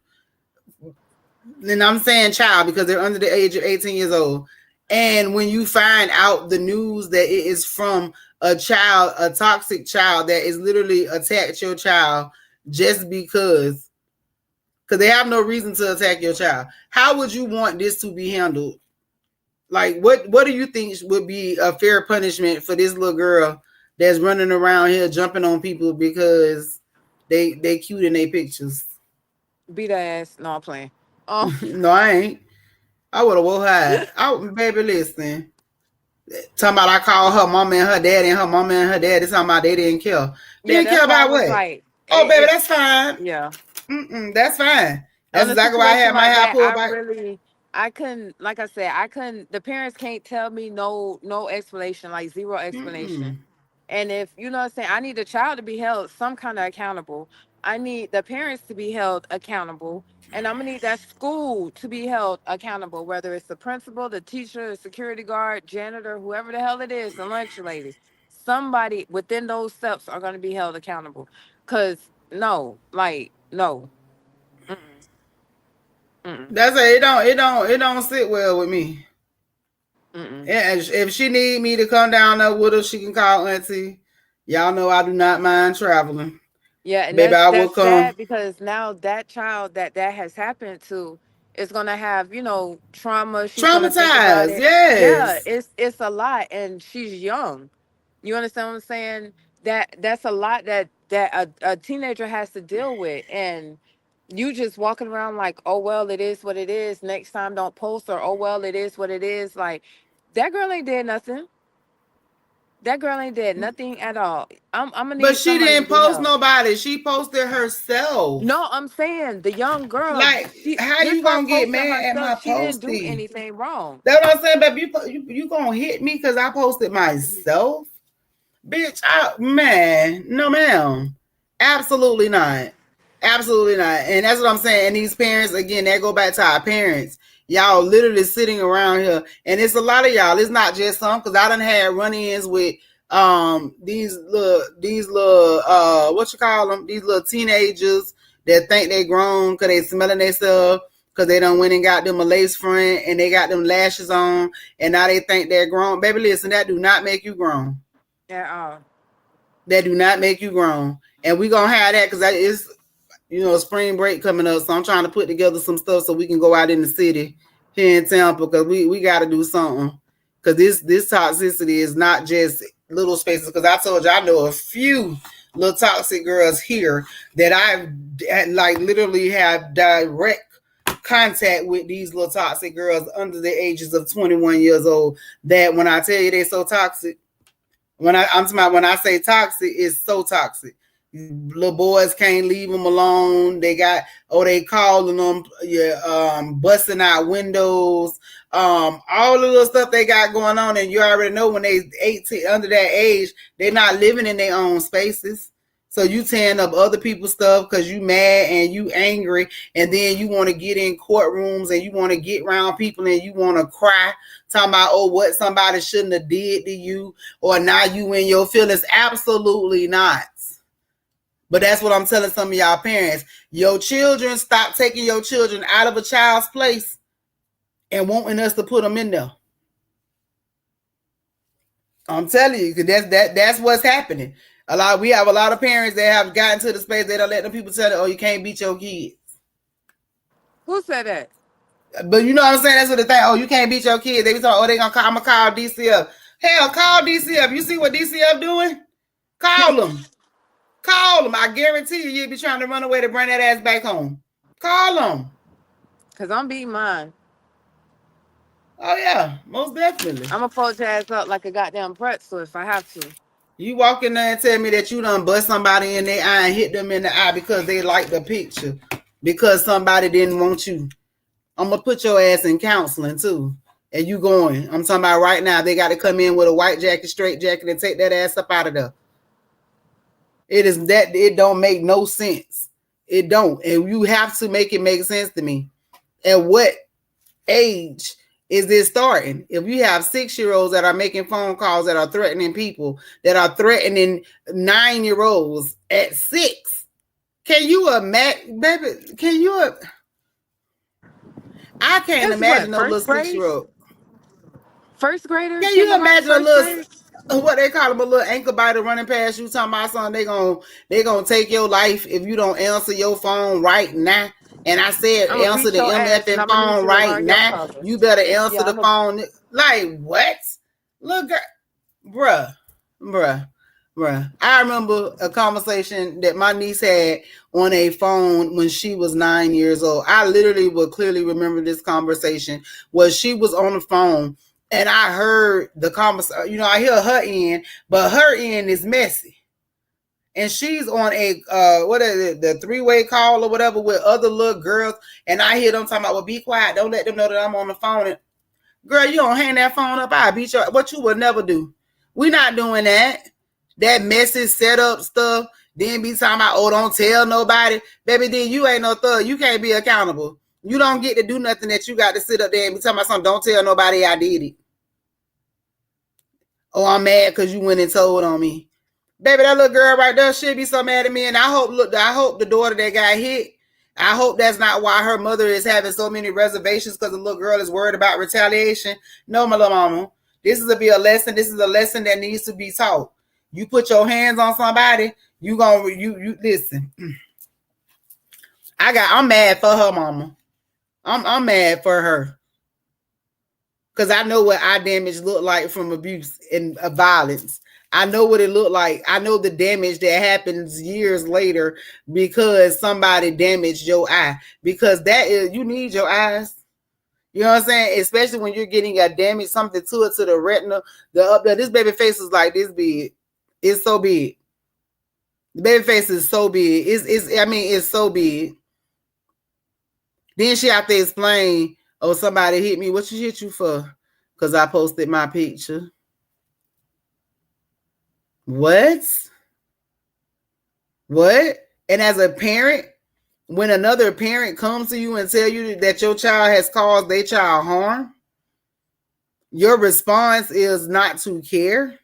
And I'm saying child because they're under the age of 18 years old. And when you find out the news that it is from a toxic child that is literally attacked your child just because they have no reason to attack your child. How would you want this to be handled? Like, what do you think would be a fair punishment for this little girl that's running around here jumping on people because they cute in their pictures? Beat her ass. No, I'm playing. Um, No, I ain't. I would have woke her. Baby, listen. Talking about I call her mama and her daddy, and her mama and her daddy talking about they didn't care. yeah, Didn't care that's why I about was what? like, Oh, baby, it that's fine. yeah. That's fine. On That's a exactly why I situation had my like hair that, pulled back. I couldn't, like I said, I couldn't, the parents can't tell me no explanation, like zero explanation. Mm-mm. And if, you know what I'm saying, I need the child to be held some kind of accountable. I need the parents to be held accountable. And I'm gonna need that school to be held accountable, whether it's the principal, the teacher, the security guard, janitor, whoever the hell it is, the lunch lady. Somebody within those steps are gonna be held accountable. Cause no, like, no. Mm-mm, mm-mm. That's it don't sit well with me. Mm-mm. And if she need me to come down there with her, she can call Auntie. Y'all know I do not mind traveling. Yeah, and Baby, I will that's come. sad because now that child that has happened to is gonna have, trauma. She's gonna think about Traumatized, it. Yeah, yes. it's a lot, and she's young. You understand what I'm saying? That's a lot that a teenager has to deal with, and you just walking around like, oh well, it is what it is. Next time, don't post, or oh well, it is what it is. Like that girl ain't did nothing. That girl ain't did nothing at all. I'm gonna But need she somebody to didn't do post help. nobody. She posted herself. No, I'm saying the young girl. Like, She how just you her gonna get posting mad at my herself. She didn't do posting? anything wrong. That's what I'm saying, baby. You gonna hit me because I posted myself? Bitch, man, no, ma'am. Absolutely not. Absolutely not. And that's what I'm saying. And these parents, again, that go back to our parents. Y'all literally sitting around here. And it's a lot of y'all. It's not just some, because I done had run-ins with these little what you call them? These little teenagers that think they grown because they smelling themselves, because they done went and got them a lace front and they got them lashes on, and now they think they're grown. Baby, listen, that do not make you grown. At all. That do not make you grown. And we gonna have that because that is, spring break coming up. So I'm trying to put together some stuff so we can go out in the city here in Tampa, because we got to do something. Because this toxicity is not just little spaces. Because I told you I know a few little toxic girls here that I've like literally have direct contact with, these little toxic girls under the ages of 21 years old. That when I tell you they're so toxic, when I say toxic, it's so toxic. Little boys can't leave them alone. They calling them, busting out windows, all the little stuff they got going on. And you already know when they 18, under that age, they're not living in their own spaces. So you tearing up other people's stuff because you mad and you angry, and then you want to get in courtrooms and you want to get around people and you want to cry, talking about, oh, what somebody shouldn't have did to you, or now you in your feelings. Absolutely not. But that's what I'm telling some of y'all parents. Your children, stop taking your children out of a child's place and wanting us to put them in there. I'm telling you, because that's what's happening. We have a lot of parents that have gotten to the space they don't let them people tell them, oh, you can't beat your kids. Who said that? But you know what I'm saying? That's what they think. Oh, you can't beat your kids. They be talking, I'm gonna call DCF. Hell, call DCF. You see what DCF doing? Call them. Call them. I guarantee you'll be trying to run away to bring that ass back home. Call them. Because I'm beating mine. Oh, yeah. Most definitely. I'm going to fold your ass up like a goddamn pretzel if I have to. You walk in there and tell me that you done bust somebody in their eye and hit them in the eye because they like the picture, because somebody didn't want you. I'm going to put your ass in counseling, too. And you going. I'm talking about right now. They got to come in with a white jacket, straight jacket, and take that ass up out of there. It don't make no sense. It don't. And you have to make it make sense to me. At what age is this starting? If you have 6-year-olds that are making phone calls that are threatening people, that are threatening 9-year-olds at 6, can you imagine, baby? I can't imagine no little 6-year-old. First graders? Can you imagine a little, what they call them, a little ankle biter running past you, talking about something? They gonna take your life if you don't answer your phone right now. And I said, answer the MFN phone right now. You better answer the phone. Like, what? Look, bruh. I remember a conversation that my niece had on a phone when she was 9 years old. I literally will clearly remember this conversation where she was on the phone and I heard the conversation. I hear her end, but her end is messy. And she's on a what is it, the 3-way call or whatever with other little girls, and I hear them talking about, well, be quiet, don't let them know that I'm on the phone. And, girl, you don't hang that phone up, I beat you. What you would never do. We not doing that. That messy setup stuff. Then be talking about, oh, don't tell nobody. Baby, then you ain't no thug. You can't be accountable. You don't get to do nothing that you got to sit up there and be talking about something. Don't tell nobody I did it. Oh, I'm mad because you went and told on me. Baby, that little girl right there should be so mad at me. And I hope the daughter that got hit, I hope that's not why her mother is having so many reservations, because the little girl is worried about retaliation. No, my little mama. This is a lesson. This is a lesson that needs to be taught. You put your hands on somebody, you listen. I'm mad for her, mama. I'm mad for her. Because I know what eye damage looked like from abuse and violence. I know what it looked like. I know the damage that happens years later because somebody damaged your eye. Because you need your eyes. You know what I'm saying? Especially when you're getting a damage, something to it, to the retina, the up there. This baby face is like this big. It's so big. The baby face is so big. It's so big. Then she have to explain, oh, somebody hit me. What you hit you for? Because I posted my picture. What? What? And as a parent, when another parent comes to you and tell you that your child has caused their child harm, your response is not to care.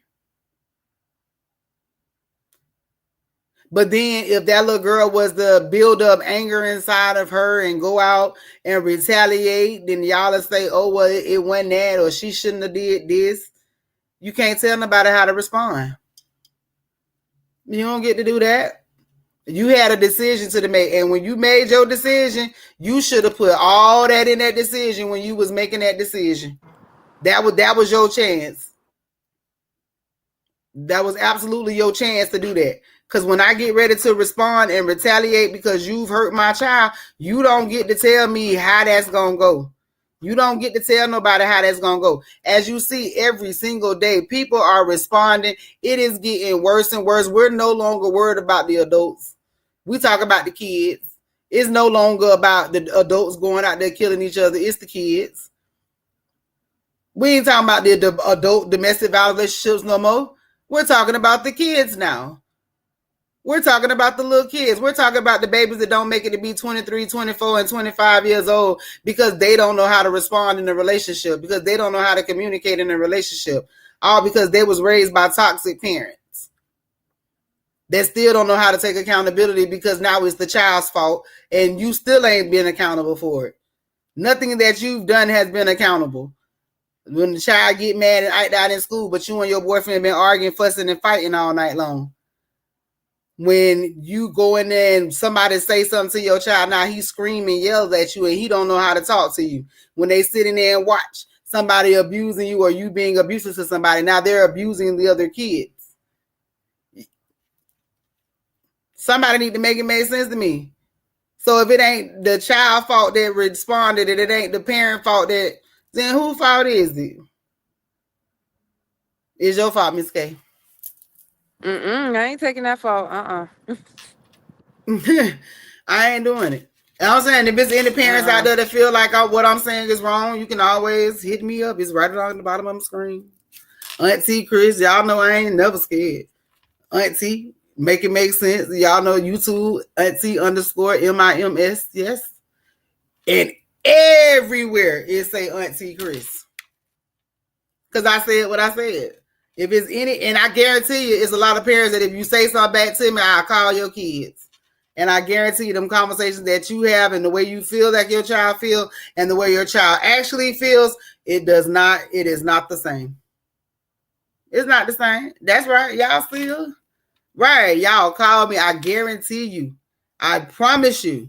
But then if that little girl was to build up anger inside of her and go out and retaliate, then y'all will say, oh, well, it wasn't that, or she shouldn't have did this. You can't tell nobody how to respond. You don't get to do that. You had a decision to make, and when you made your decision, you should have put all that in that decision when you was making that decision. That was your chance. That was absolutely your chance to do that. Because when I get ready to respond and retaliate because you've hurt my child, you don't get to tell me how that's going to go. You don't get to tell nobody how that's going to go. As you see every single day, people are responding. It is getting worse and worse. We're no longer worried about the adults. We talk about the kids. It's no longer about the adults going out there killing each other. It's the kids. We ain't talking about the adult domestic violence relationships no more. We're talking about the kids now. We're talking about the little kids. We're talking about the babies that don't make it to be 23, 24, and 25 years old because they don't know how to respond in a relationship, because they don't know how to communicate in a relationship, all because they was raised by toxic parents that still don't know how to take accountability because now it's the child's fault and you still ain't been accountable for it. Nothing that you've done has been accountable. When the child get mad and act out in school, but you and your boyfriend been arguing, fussing, and fighting all night long. When you go in there and somebody say something to your child, now he screaming, yells at you, and he don't know how to talk to you. When they sit in there and watch somebody abusing you or you being abusive to somebody, now they're abusing the other kids. Somebody need to make it make sense to me. So if it ain't the child fault that responded and it ain't the parent fault, that then whose fault is it? It's your fault, Miss K. I ain't taking that fault. I ain't doing it. And I'm saying, if there's any parents out there that feel like what I'm saying is wrong, you can always hit me up. It's right on the bottom of the screen. Auntie Chris, y'all know I ain't never scared. Auntie, make it make sense. Y'all know YouTube, Auntie _MIMS, yes. And everywhere it say Auntie Chris. Because I said what I said. If it's any, and I guarantee you, it's a lot of parents that if you say something back to me, I'll call your kids. And I guarantee you them conversations that you have and the way you feel like your child feels and the way your child actually feels, it is not the same. It's not the same. That's right. Y'all still. Right. Y'all call me. I guarantee you. I promise you.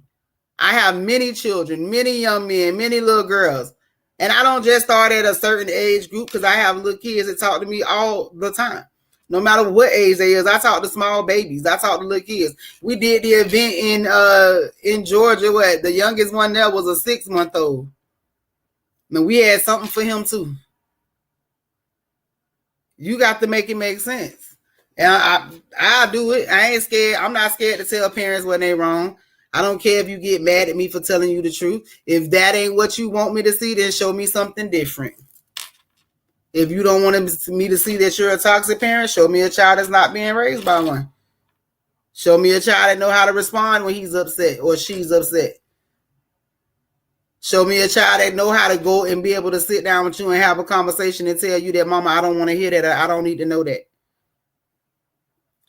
I have many children, many young men, many little girls. And I don't just start at a certain age group because I have little kids that talk to me all the time. No matter what age they is, I talk to small babies. I talk to little kids. We did the event in Georgia where the youngest one there was a 6-month-old. And we had something for him too. You got to make it make sense. And I'll do it. I ain't scared. I'm not scared to tell parents when they wrong. I don't care if you get mad at me for telling you the truth. If that ain't what you want me to see, then show me something different. If you don't want me to see that you're a toxic parent, show me a child that's not being raised by one. Show me a child that know how to respond when he's upset or she's upset. Show me a child that know how to go and be able to sit down with you and have a conversation and tell you that, Mama, I don't want to hear that. Or I don't need to know that.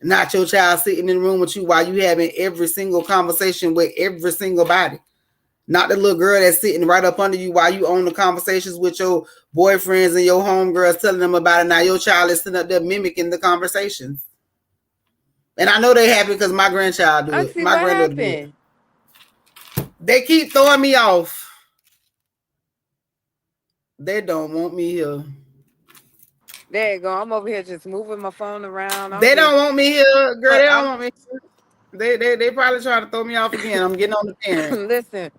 Not your child sitting in the room with you while you having every single conversation with every single body. Not the little girl that's sitting right up under you while you own the conversations with your boyfriends and your homegirls telling them about it. Now your child is sitting up there mimicking the conversations. And I know they happen because my grandchild do it. My granddaughter do it. They keep throwing me off. They don't want me here. There you go. I'm over here just moving my phone around. They don't want me here, girl. They don't want me here. They probably trying to throw me off again. I'm getting on the parent. Listen.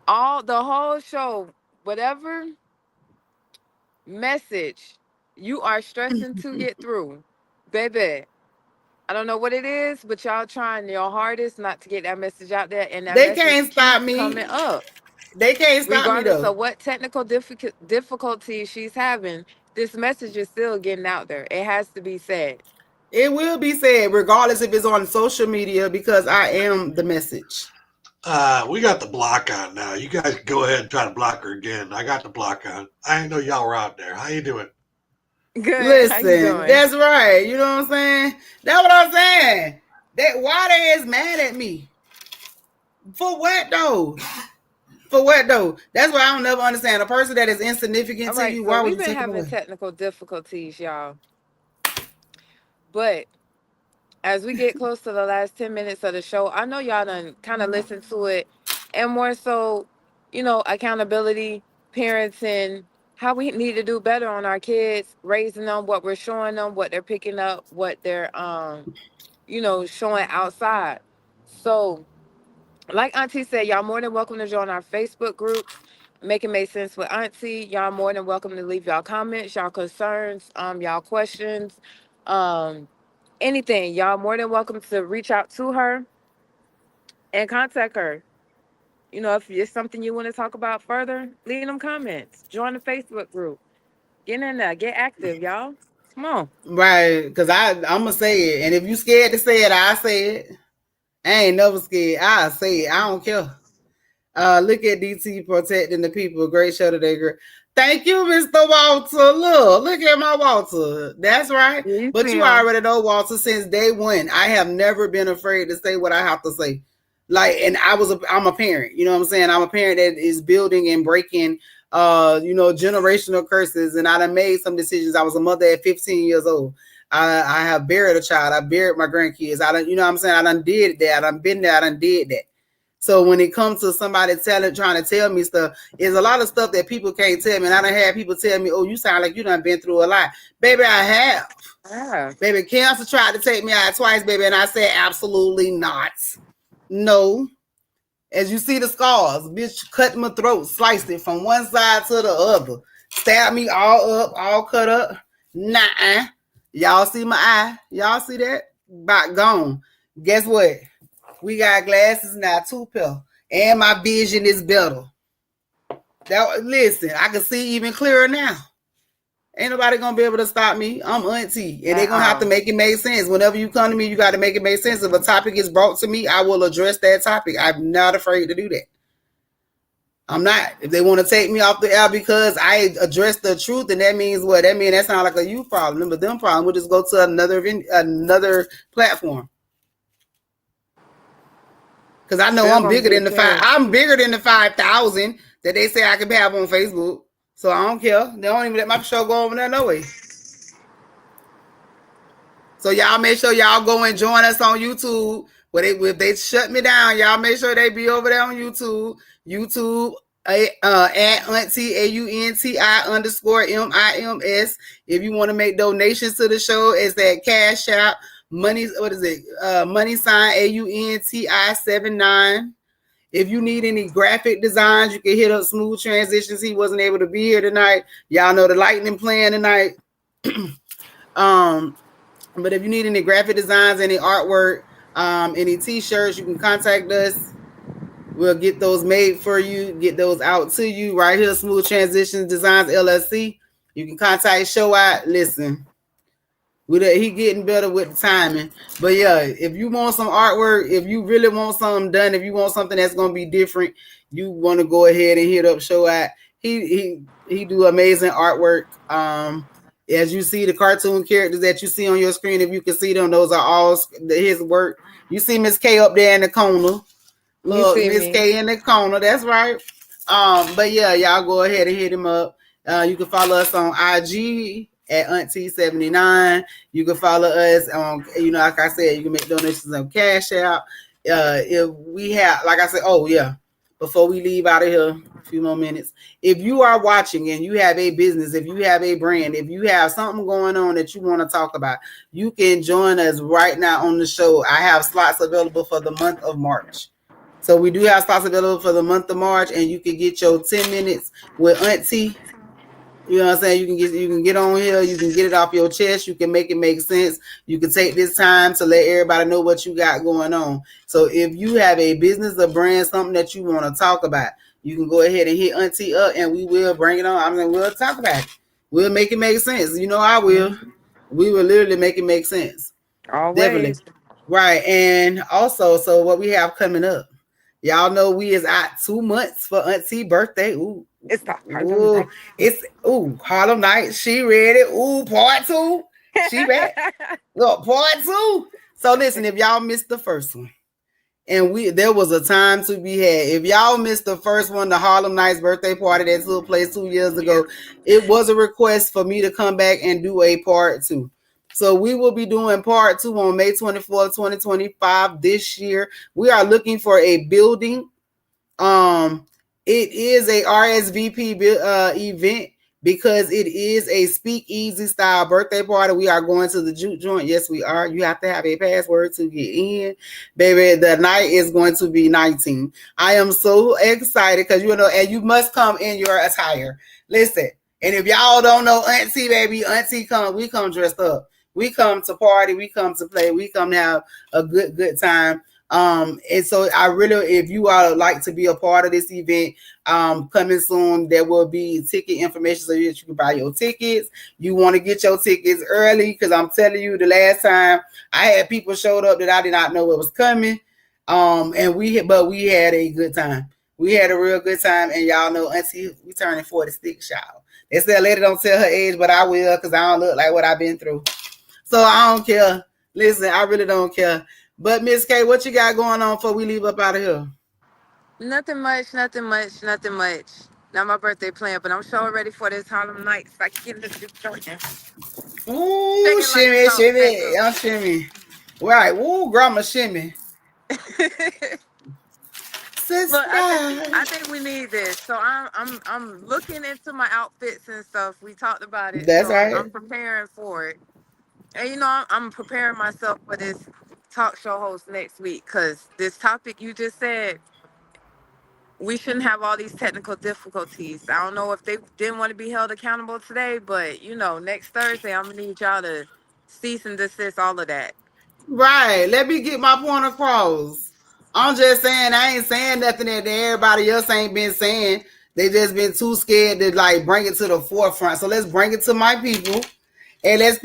all the whole show, whatever message you are stressing to get through, baby. I don't know what it is, but y'all trying your hardest not to get that message out there, and that They message can't stop keep me. coming up. They can't stop me Regardless though. of what technical difficulties she's having, this message is still getting out there. It has to be said. It will be said, regardless if it's on social media, because I am the message. We got the block on now. You guys can go ahead and try to block her again. I got the block on. I didn't know y'all were out there. How you doing? Good. How you Listen, doing? that's right. You know what I'm saying? That's what I'm saying. That why they is mad at me. For what though? For what though? That's what I don't never understand. A person that is All insignificant to right. you, So why would we've you been take them having away? technical difficulties, y'all. But as we get close to the last 10 minutes of the show, I know y'all done kind of listened to it, and more so, accountability, parenting, how we need to do better on our kids, raising them, what we're showing them, what they're picking up, what they're showing outside. So, like Auntie said, y'all more than welcome to join our Facebook groups. Make it make sense with Auntie. Y'all more than welcome to leave y'all comments, y'all concerns, y'all questions, um, anything. Y'all more than welcome to reach out to her and contact her. If it's something you want to talk about further, leave them comments. Join the Facebook group. Get in there. Get active, y'all. Come on. Right, because I'm gonna say it. And if you scared to say it, I say it. I ain't never scared. I say it. I don't care. Look at DT protecting the people. Great show today, girl. Thank you, Mr. Walter. Look at my Walter. That's right. You But see you them. already know, Walter, since day one, I have never been afraid to say what I have to say. Like, and I'm a parent. You know what I'm saying? I'm a parent that is building and breaking, generational curses. And I done made some decisions. I was a mother at 15 years old. I have buried a child. I buried my grandkids. I done, you know what I'm saying? I done did that. I done been there. I done did that. So when it comes to somebody trying to tell me stuff, there's a lot of stuff that people can't tell me. And I done had people tell me, oh, you sound like you done been through a lot. Baby, I have. Yeah. Baby, cancer tried to take me out twice, baby. And I said, absolutely not. No. As you see the scars, bitch cut my throat, sliced it from one side to the other. Stabbed me all up, all cut up. Nah. Y'all see my eye? Y'all see that? About gone. Guess what? We got glasses now, 2 pair. And my vision is better. Listen, I can see even clearer now. Ain't nobody gonna be able to stop me. I'm Auntie, and they're gonna have to make it make sense. Whenever you come to me, you got to make it make sense. If a topic is brought to me, I will address that topic. I'm not afraid to do that. I'm not. If they want to take me off the air because I address the truth, and that means what? That means that sounds like a you problem, but them problem. We'll just go to another platform. Because I know Still I'm gonna bigger than get the five. changed. I'm bigger than the 5,000 that they say I can have on Facebook. So I don't care. They don't even let my show go over there no way. So y'all make sure y'all go and join us on YouTube. If they shut me down, y'all make sure they be over there on YouTube. YouTube at Auntie AUNTI_MIMS. If you want to make donations to the show, it's that Cash App money. What is it? Money sign AUNTI 79. If you need any graphic designs, you can hit up Smooth Transitions. He wasn't able to be here tonight. Y'all know the lightning playing tonight. But if you need any graphic designs, any artwork, any t-shirts, you can contact us. We'll get those made for you, get those out to you right here. Smooth Transitions Designs LLC. You can contact Show Out. Listen, he getting better with the timing. But yeah, if you want some artwork, if you really want something done, if you want something that's gonna be different, you want to go ahead and hit up Show Out. He do amazing artwork. As you see the cartoon characters that you see on your screen, if you can see them, those are all his work. You see Miss K up there in the corner. You Look, see Miss me. K in the corner. That's right. But yeah, y'all go ahead and hit him up. You can follow us on IG at Auntie 79. You can follow us on, like I said, you can make donations on Cash App. If we have, like I said, oh yeah, before we leave out of here, a few more minutes. If you are watching and you have a business, if you have a brand, if you have something going on that you want to talk about, you can join us right now on the show. I have slots available for the month of March. So we do have spots available for the month of March, and you can get your 10 minutes with Auntie. You know what I'm saying? You can get on here, you can get it off your chest, you can make it make sense. You can take this time to let everybody know what you got going on. So if you have a business or brand, something that you want to talk about, you can go ahead and hit Auntie up and we will bring it on. I mean, we'll talk about it. We'll make it make sense. You know I will. We will literally make it make sense. Definitely. Always. Right. And also, so what we have coming up. Y'all know we is at 2 months for Auntie birthday. Ooh. It's the Harlem Ooh. Night. It's Harlem Night. She ready. Ooh, part two. She back. Look, part two. So listen, if y'all missed the first one, and there was a time to be had. If y'all missed the first one, the Harlem Nights birthday party that took place 2 years ago, it was a request for me to come back and do a part two. So we will be doing part two on May 24th, 2025 this year. We are looking for a building. It is a RSVP event because it is a speakeasy style birthday party. We are going to the juke joint. Yes, we are. You have to have a password to get in. Baby, the night is going to be 19. I am so excited because and you must come in your attire. Listen, and if y'all don't know Auntie, baby, Auntie we come dressed up. We come to party, we come to play, we come to have a good time. And so I really, if you are like to be a part of this event, coming soon, there will be ticket information so that you can buy your tickets. You want to get your tickets early because I'm telling you, the last time I had people showed up that I did not know what was coming. And we had a good time. We had a real good time, and y'all know Auntie, we turning 46, y'all. They said lady don't tell her age, but I will because I don't look like what I've been through. So I don't care. Listen, I really don't care. But Miss K, what you got going on before we leave up out of here? Nothing much, nothing much, nothing much. Not my birthday plan, but I'm sure ready for this Harlem Night so I can get into the joint. Ooh, Shaking like shimmy, something shimmy. special. I'm shimmy. Right. Ooh, grandma shimmy. Look, Sister. I think we need this. So I'm looking into my outfits and stuff. We talked about it, That's so right. I'm preparing for it. And I'm preparing myself for this talk show host next week because this topic you just said, we shouldn't have all these technical difficulties. I don't know if they didn't want to be held accountable today, but next Thursday I'm gonna need y'all to cease and desist all of that. Right. Let me get my point across. I'm just saying I ain't saying nothing that everybody else ain't been saying. They just been too scared to like bring it to the forefront. So let's bring it to my people. And let's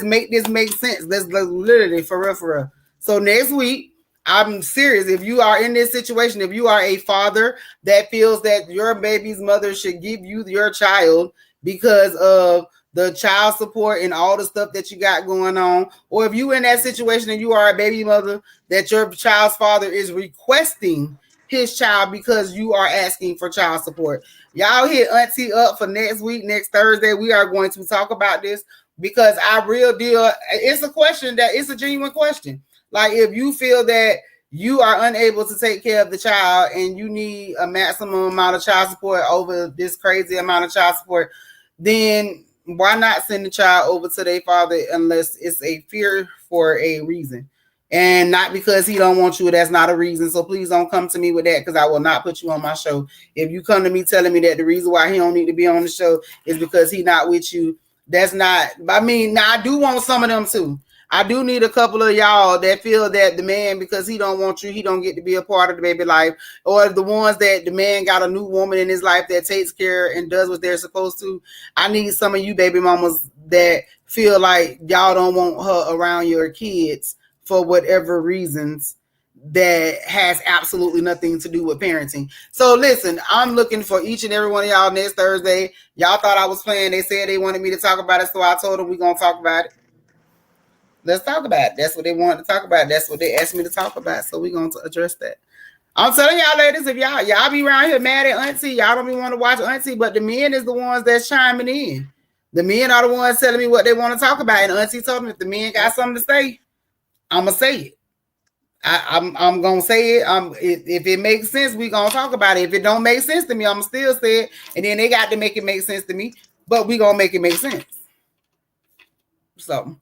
make this make sense. Let's literally for real, for real. So next week, I'm serious. If you are in this situation, if you are a father that feels that your baby's mother should give you your child because of the child support and all the stuff that you got going on, or if you in that situation and you are a baby mother that your child's father is requesting his child because you are asking for child support, y'all hit Auntie up for next week, next Thursday. We are going to talk about this because I real deal, it's a question that it's a genuine question. Like if you feel that you are unable to take care of the child and you need a maximum amount of child support over this crazy amount of child support, then why not send the child over to their father unless it's a fear for a reason and not because he don't want you? That's not a reason. So please don't come to me with that because I will not put you on my show. If you come to me telling me that the reason why he don't need to be on the show is because he not with you, that's not. I mean, now I do want some of them too. I do need a couple of y'all that feel that the man, because he don't want you, he don't get to be a part of the baby life, or the ones that the man got a new woman in his life that takes care and does what they're supposed to. I need some of you baby mamas that feel like y'all don't want her around your kids for whatever reasons that has absolutely nothing to do with parenting. So listen, I'm looking for each and every one of y'all next Thursday. Y'all thought I was playing. They said they wanted me to talk about it, so I told them we're going to talk about it. Let's talk about it. That's what they wanted to talk about. That's what they asked me to talk about. So we're going to address that. I'm telling y'all ladies, if y'all be around here mad at Auntie, y'all don't be want to watch Auntie, but the men is the ones that's chiming in. The men are the ones telling me what they want to talk about. And Auntie told me if the men got something to say, I'm going to say it. I'm gonna say it. If it makes sense, we gonna talk about it. If it don't make sense to me, I'm still say it. And then they got to make it make sense to me, but we gonna make it make sense. So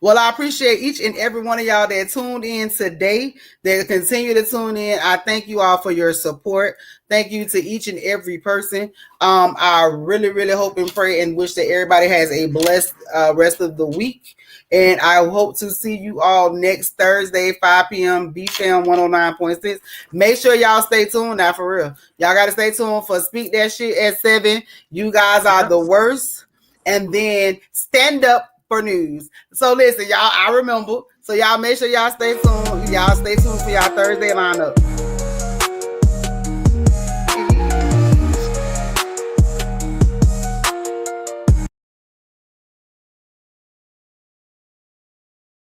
Well, I appreciate each and every one of y'all that tuned in today, that continue to tune in. I thank you all for your support. Thank you to each and every person. I really, really hope and pray and wish that everybody has a blessed rest of the week. And I hope to see you all next Thursday, 5 p.m. BFAM 109.6. Make sure y'all stay tuned now, for real. Y'all got to stay tuned for Speak That Shit at 7. You guys are the worst. And then Stand Up for News. So listen, y'all, I remember. So y'all make sure y'all stay tuned. Y'all stay tuned for y'all Thursday lineup.